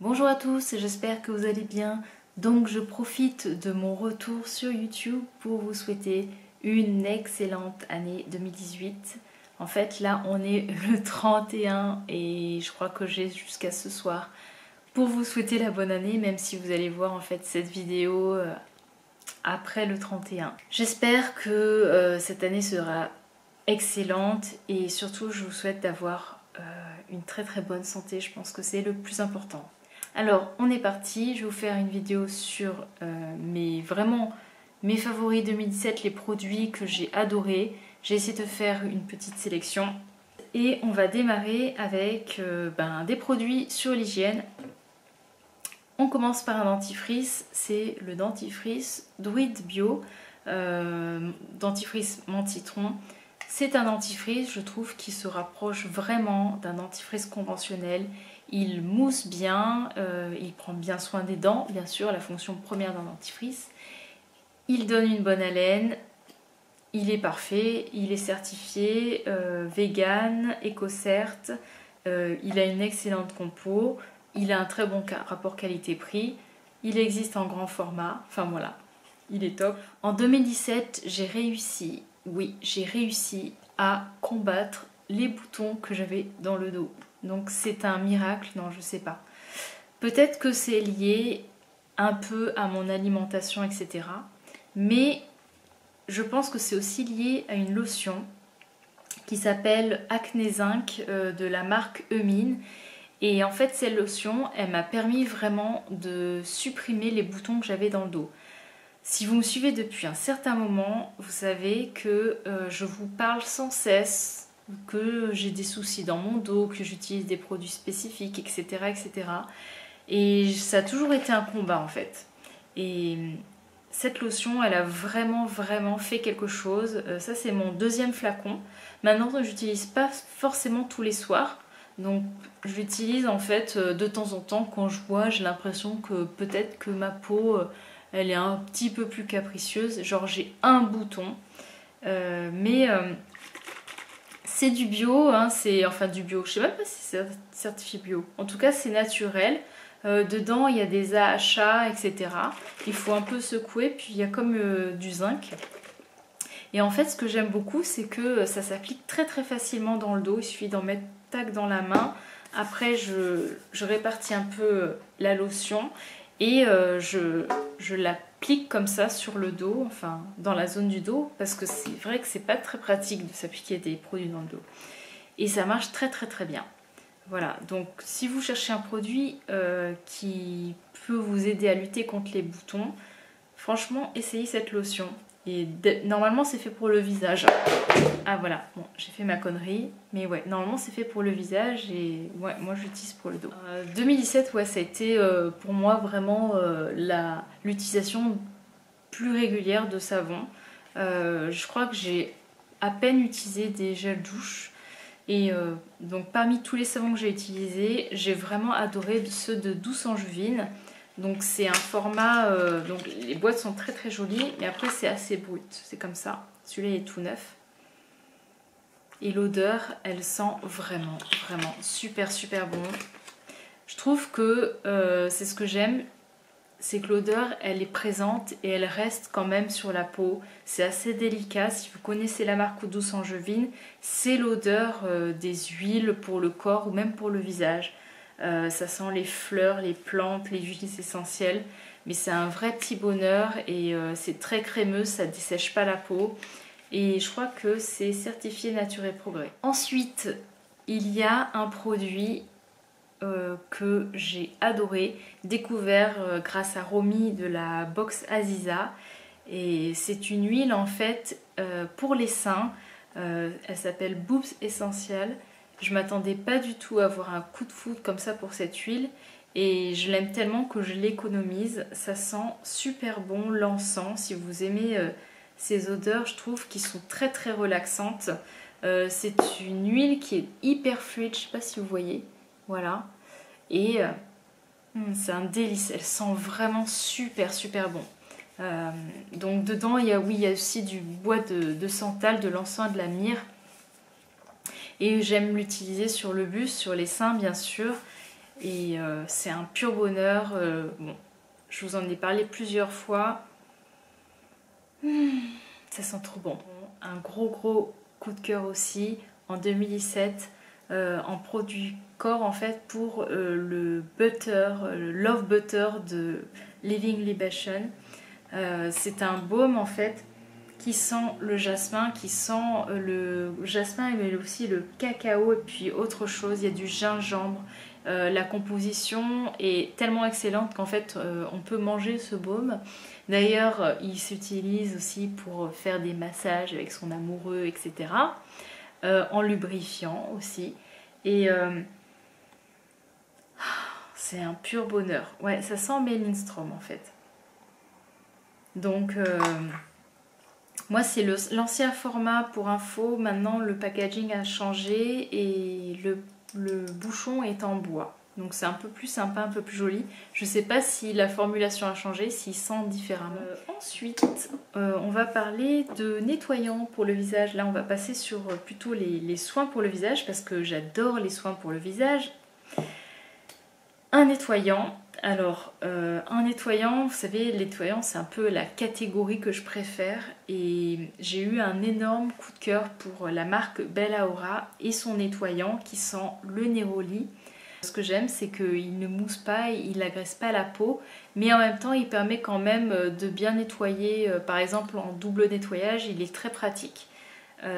Bonjour à tous, j'espère que vous allez bien. Donc je profite de mon retour sur YouTube pour vous souhaiter une excellente année 2018. En fait là on est le 31 et je crois que j'ai jusqu'à ce soir pour vous souhaiter la bonne année, même si vous allez voir en fait cette vidéo après le 31. J'espère que cette année sera excellente et surtout je vous souhaite d'avoir une très bonne santé. Je pense que c'est le plus important. Alors on est parti, je vais vous faire une vidéo sur mes favoris 2017, les produits que j'ai adorés. J'ai essayé de faire une petite sélection et on va démarrer avec des produits sur l'hygiène. On commence par un dentifrice, c'est le dentifrice Druid Bio, dentifrice menthe citron. C'est un dentifrice, je trouve, qui se rapproche vraiment d'un dentifrice conventionnel. Il mousse bien, il prend bien soin des dents, bien sûr, la fonction première d'un dentifrice. Il donne une bonne haleine, il est parfait, il est certifié vegan, écocert, il a une excellente compo, il a un très bon rapport qualité-prix, il existe en grand format, enfin voilà, il est top. En 2017, j'ai réussi à combattre les boutons que j'avais dans le dos. Donc c'est un miracle, non je sais pas. Peut-être que c'est lié un peu à mon alimentation, etc. Mais je pense que c'est aussi lié à une lotion qui s'appelle Acné Zinc de la marque Eumine. Et en fait cette lotion, elle m'a permis vraiment de supprimer les boutons que j'avais dans le dos. Si vous me suivez depuis un certain moment, vous savez que je vous parle sans cesse que j'ai des soucis dans mon dos, que j'utilise des produits spécifiques, etc., etc. Et ça a toujours été un combat en fait. Et cette lotion, elle a vraiment fait quelque chose. Ça, c'est mon deuxième flacon. Maintenant, je n'utilise pas forcément tous les soirs. Donc, je l'utilise en fait de temps en temps quand je vois, j'ai l'impression que peut-être que ma peau, elle est un petit peu plus capricieuse. Genre, j'ai un bouton. Mais c'est du bio, hein, enfin du bio, je sais même pas si c'est certifié bio. En tout cas, c'est naturel. Dedans, il y a des AHA, etc. Il faut un peu secouer, puis il y a comme du zinc. Et en fait, ce que j'aime beaucoup, c'est que ça s'applique très facilement dans le dos. Il suffit d'en mettre tac dans la main. Après, je répartis un peu la lotion et je l'applique comme ça sur le dos, enfin dans la zone du dos, parce que c'est vrai que c'est pas très pratique de s'appliquer des produits dans le dos. Et ça marche très bien. Voilà, donc si vous cherchez un produit qui peut vous aider à lutter contre les boutons, franchement, essayez cette lotion. Et normalement, c'est fait pour le visage. Ah voilà, bon, j'ai fait ma connerie. Mais ouais, normalement, c'est fait pour le visage et ouais, moi, je l'utilise pour le dos. 2017, ouais, ça a été pour moi vraiment l'utilisation plus régulière de savon. Je crois que j'ai à peine utilisé des gels douche. Et donc parmi tous les savons que j'ai utilisés, j'ai vraiment adoré ceux de Douce Angevine. Donc c'est un format, donc les boîtes sont très jolies, mais après c'est assez brut, c'est comme ça. Celui-là est tout neuf. Et l'odeur, elle sent vraiment super bon. Je trouve que c'est ce que j'aime, c'est que l'odeur, elle est présente et elle reste quand même sur la peau. C'est assez délicat. Si vous connaissez la marque Douce Angevine, c'est l'odeur des huiles pour le corps ou même pour le visage. Ça sent les fleurs, les plantes, les huiles essentielles. Mais c'est un vrai petit bonheur et c'est très crémeux, ça ne dessèche pas la peau. Et je crois que c'est certifié Nature et Progrès. Ensuite, il y a un produit que j'ai adoré, découvert grâce à Romy de la box Aziza. Et c'est une huile en fait pour les seins. Elle s'appelle Boobs Essential. Je m'attendais pas du tout à avoir un coup de foudre comme ça pour cette huile. Et je l'aime tellement que je l'économise. Ça sent super bon l'encens. Si vous aimez ces odeurs, je trouve qu'ils sont très relaxantes. C'est une huile qui est hyper fluide. Je sais pas si vous voyez. Voilà. Et c'est un délice. Elle sent vraiment super bon. Donc dedans, il y a aussi du bois de santal, de l'encens et de la myrrhe. Et j'aime l'utiliser sur le buste, sur les seins bien sûr. Et c'est un pur bonheur. Bon, je vous en ai parlé plusieurs fois. Ça sent trop bon. Un gros coup de cœur aussi en 2017 en produit corps en fait pour le butter, le Love Butter de Living Libation. C'est un baume en fait qui sent le jasmin, mais aussi le cacao et puis autre chose. Il y a du gingembre. La composition est tellement excellente qu'en fait on peut manger ce baume. D'ailleurs, il s'utilise aussi pour faire des massages avec son amoureux, etc. En lubrifiant aussi. Et c'est un pur bonheur. Ouais, ça sent Mellinstrom en fait. Donc, moi, c'est l'ancien format pour info. Maintenant, le packaging a changé et le bouchon est en bois. Donc c'est un peu plus sympa, un peu plus joli. Je ne sais pas si la formulation a changé, s'il sent différemment. Ensuite, on va parler de nettoyant pour le visage. Là, on va passer sur plutôt les soins pour le visage parce que j'adore les soins pour le visage. Un nettoyant. Alors, un nettoyant, vous savez, le nettoyant, c'est un peu la catégorie que je préfère. Et j'ai eu un énorme coup de cœur pour la marque Bella Aura et son nettoyant qui sent le Neroli. Ce que j'aime, c'est qu'il ne mousse pas, il n'agresse pas la peau, mais en même temps, il permet quand même de bien nettoyer. Par exemple, en double nettoyage, il est très pratique.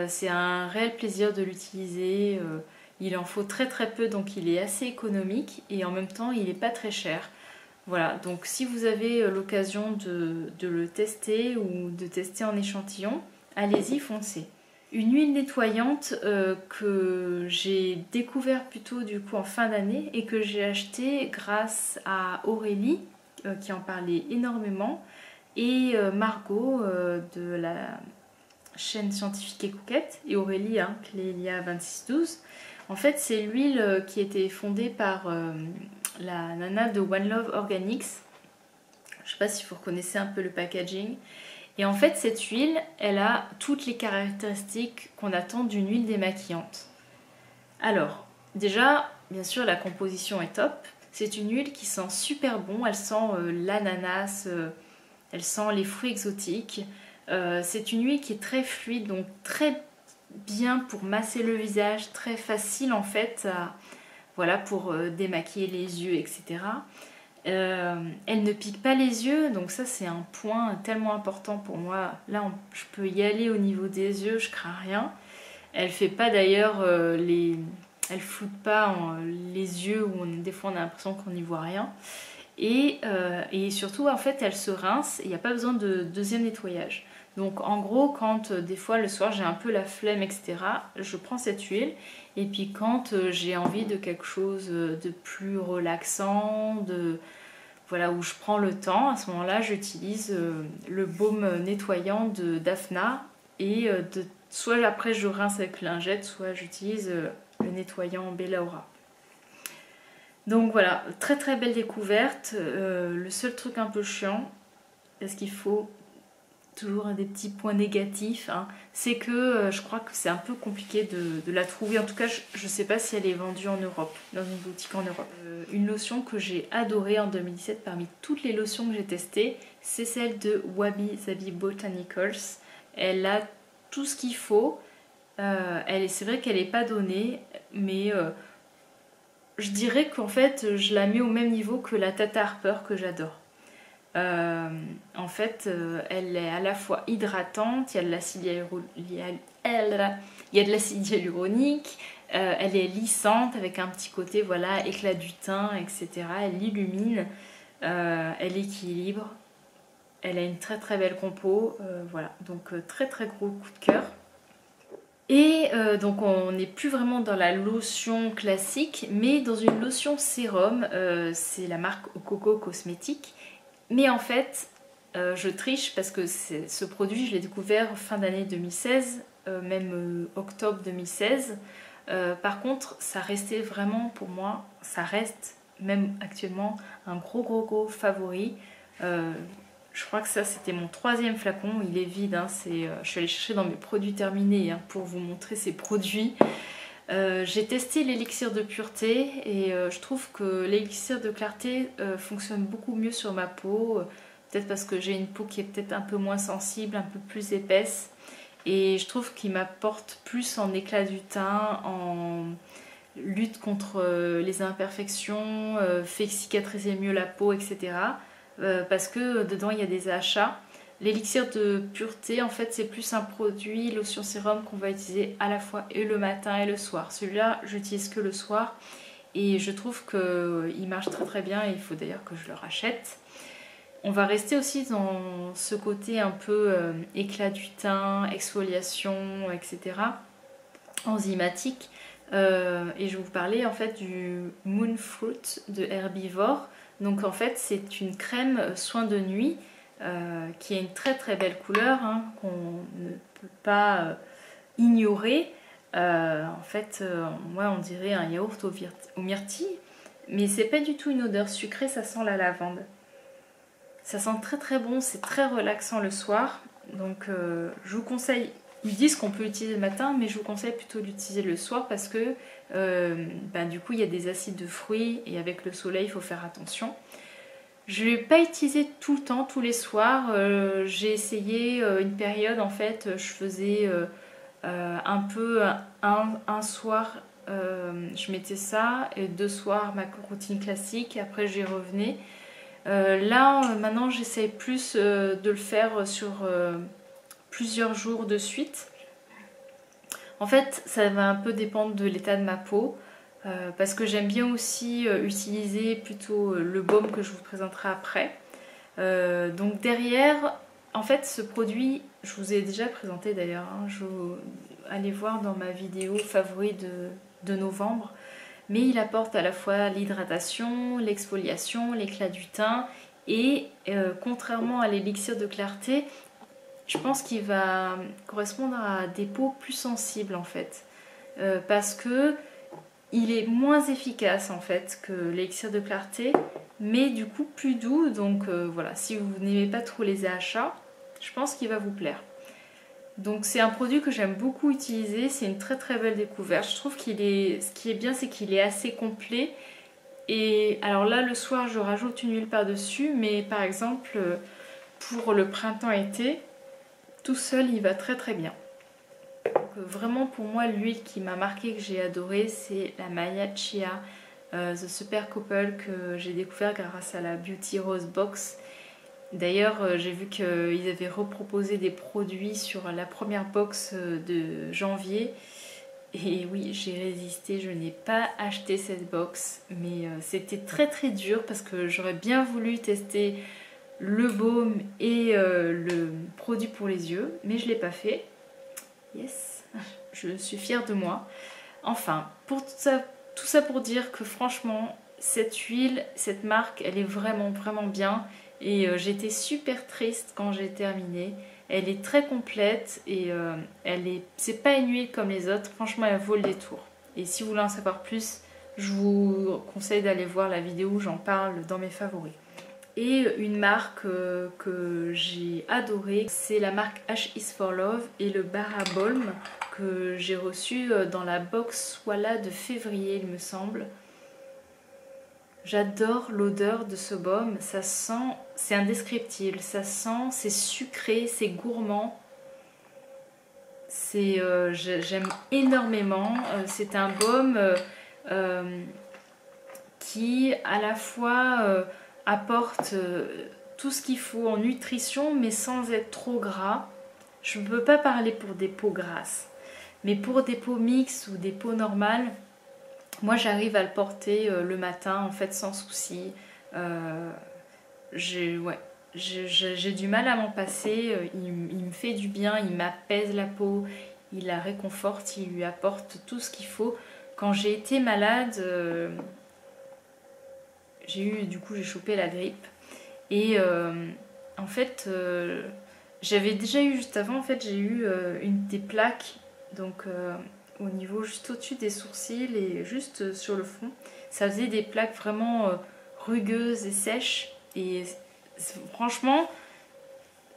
C'est un réel plaisir de l'utiliser. Il en faut très peu, donc il est assez économique et en même temps, il n'est pas très cher. Voilà, donc si vous avez l'occasion de le tester ou de tester en échantillon, allez-y, foncez. Une huile nettoyante que j'ai découvert plutôt du coup en fin d'année et que j'ai acheté grâce à Aurélie qui en parlait énormément et Margot de la chaîne Scientifique et Coquette et Aurélie, Clélia 2612. En fait, c'est l'huile qui était fondée par la nana de One Love Organics. Je ne sais pas si vous reconnaissez un peu le packaging. Et en fait, cette huile, elle a toutes les caractéristiques qu'on attend d'une huile démaquillante. Alors, déjà, bien sûr, la composition est top. C'est une huile qui sent super bon. Elle sent l'ananas, elle sent les fruits exotiques. C'est une huile qui est très fluide, donc très bien pour masser le visage, très facile en fait, voilà, pour démaquiller les yeux, etc. Elle ne pique pas les yeux, donc ça c'est un point tellement important pour moi. Là je peux y aller au niveau des yeux, je crains rien. Elle fait pas d'ailleurs elle floute pas les yeux où des fois on a l'impression qu'on n'y voit rien. Et surtout en fait elle se rince, il n'y a pas besoin de deuxième nettoyage. Donc en gros quand des fois le soir j'ai un peu la flemme, etc., je prends cette huile. Et puis quand j'ai envie de quelque chose de plus relaxant, voilà, où je prends le temps, à ce moment-là j'utilise le baume nettoyant de Daphna. Et soit après je rince avec lingette, soit j'utilise le nettoyant Bella Aura. Donc voilà, très belle découverte. Le seul truc un peu chiant, parce qu'il faut toujours des petits points négatifs, c'est que je crois que c'est un peu compliqué de la trouver. En tout cas, je ne sais pas si elle est vendue en Europe, dans une boutique en Europe. Une lotion que j'ai adorée en 2017 parmi toutes les lotions que j'ai testées, c'est celle de Wabi Sabi Botanicals. Elle a tout ce qu'il faut. C'est vrai qu'elle n'est pas donnée, mais je dirais qu'en fait, je la mets au même niveau que la Tata Harper que j'adore. En fait, elle est à la fois hydratante, il y a de l'acide hyaluronique, elle est lissante avec un petit côté, voilà, éclat du teint, etc. Elle illumine, elle équilibre, elle a une très belle compo, voilà, donc très gros coup de cœur. Et donc on n'est plus vraiment dans la lotion classique, mais dans une lotion sérum, c'est la marque Coco Cosmétiques. Mais en fait, je triche parce que ce produit, je l'ai découvert fin d'année 2016, même octobre 2016. Par contre, ça restait vraiment pour moi, ça reste même actuellement un gros favori. Je crois que ça c'était mon 3e flacon, il est vide, je suis allée chercher dans mes produits terminés pour vous montrer ces produits. J'ai testé l'élixir de pureté et je trouve que l'élixir de clarté fonctionne beaucoup mieux sur ma peau. Peut-être parce que j'ai une peau qui est peut-être un peu moins sensible, un peu plus épaisse. Et je trouve qu'il m'apporte plus en éclat du teint, en lutte contre les imperfections, fait cicatriser mieux la peau, etc. Parce que dedans il y a des AHA. L'élixir de pureté, en fait, c'est plus un produit lotion sérum qu'on va utiliser à la fois et le matin et le soir. Celui-là, j'utilise que le soir et je trouve qu'il marche très très bien et il faut d'ailleurs que je le rachète. On va rester aussi dans ce côté un peu éclat du teint, exfoliation, etc. enzymatique. Et je vais vous parler en fait du Moon Fruit de Herbivore. Donc en fait, c'est une crème soin de nuit qui a une très très belle couleur hein, qu'on ne peut pas ignorer. En fait, moi on dirait un yaourt au myrtille, mais c'est pas du tout une odeur sucrée, ça sent la lavande. Ça sent très très bon, c'est très relaxant le soir. Donc je vous conseille, ils disent qu'on peut l'utiliser le matin, mais je vous conseille plutôt d'utiliser le soir parce que du coup il y a des acides de fruits et avec le soleil il faut faire attention. Je ne l'ai pas utilisé tout le temps, tous les soirs. J'ai essayé une période, en fait, je faisais un peu un soir, je mettais ça, et 2 soirs ma routine classique, après j'y revenais. Maintenant, j'essaye plus de le faire sur plusieurs jours de suite. En fait, ça va un peu dépendre de l'état de ma peau. Parce que j'aime bien aussi utiliser plutôt le baume que je vous présenterai après. Donc derrière, en fait ce produit, je vous ai déjà présenté d'ailleurs, hein, allez voir dans ma vidéo favori de novembre, mais il apporte à la fois l'hydratation, l'exfoliation, l'éclat du teint et contrairement à l'élixir de clarté, je pense qu'il va correspondre à des peaux plus sensibles en fait. Parce que il est moins efficace en fait que l'élixir de clarté, mais du coup plus doux. Donc voilà, si vous n'aimez pas trop les AHA, je pense qu'il va vous plaire. Donc c'est un produit que j'aime beaucoup utiliser, c'est une très très belle découverte. Je trouve qu'il est, ce qui est bien, c'est qu'il est assez complet. Et alors là, le soir, je rajoute une huile par-dessus, mais par exemple, pour le printemps-été, tout seul, il va très très bien. Donc, vraiment pour moi l'huile qui m'a marqué, que j'ai adoré, c'est la Maya Chia The Super Couple que j'ai découvert grâce à la Beauty Rose Box. D'ailleurs j'ai vu qu'ils avaient reproposé des produits sur la première box de janvier et oui, j'ai résisté, je n'ai pas acheté cette box, mais c'était très très dur parce que j'aurais bien voulu tester le baume et le produit pour les yeux, mais je ne l'ai pas fait. Yes, je suis fière de moi. Enfin, pour tout ça pour dire que franchement, cette huile, cette marque, elle est vraiment vraiment bien. Et j'étais super triste quand j'ai terminé. Elle est très complète et c'est pas une huile comme les autres. Franchement, elle vaut le détour. Et si vous voulez en savoir plus, je vous conseille d'aller voir la vidéo où j'en parle dans mes favoris. Et une marque que j'ai adorée, c'est la marque H is for Love et le Bara Balm que j'ai reçu dans la box Swala de février, il me semble. J'adore l'odeur de ce baume, ça sent, c'est indescriptible, ça sent, c'est sucré, c'est gourmand. J'aime énormément. C'est un baume qui à la fois apporte tout ce qu'il faut en nutrition mais sans être trop gras. Je ne peux pas parler pour des peaux grasses, mais pour des peaux mixtes ou des peaux normales, moi j'arrive à le porter le matin en fait sans souci. J'ai du mal à m'en passer, il me fait du bien, il m'apaise la peau, il la réconforte, il lui apporte tout ce qu'il faut. Quand j'ai été malade, j'ai chopé la grippe et en fait j'avais déjà eu juste avant, en fait j'ai eu des plaques donc au niveau juste au-dessus des sourcils et juste sur le front, ça faisait des plaques vraiment rugueuses et sèches et franchement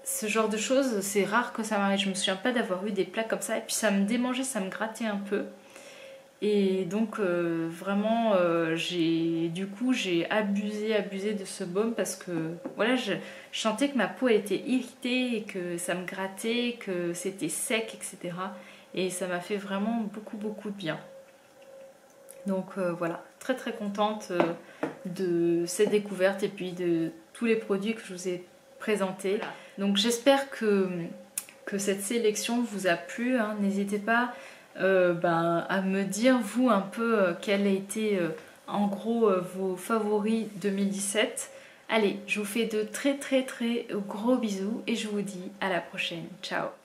ce genre de choses c'est rare que ça m'arrive. Je me souviens pas d'avoir eu des plaques comme ça et puis ça me démangeait, ça me grattait un peu. Et donc vraiment du coup j'ai abusé de ce baume parce que voilà, je sentais que ma peau elle était irritée et que ça me grattait, que c'était sec, etc. Et ça m'a fait vraiment beaucoup de bien. Donc voilà, très très contente de cette découverte et puis de tous les produits que je vous ai présentés. Voilà. Donc j'espère que cette sélection vous a plu, hein. N'hésitez pas à me dire vous un peu quels a été en gros vos favoris 2017. Allez, je vous fais de très gros bisous et je vous dis à la prochaine. Ciao!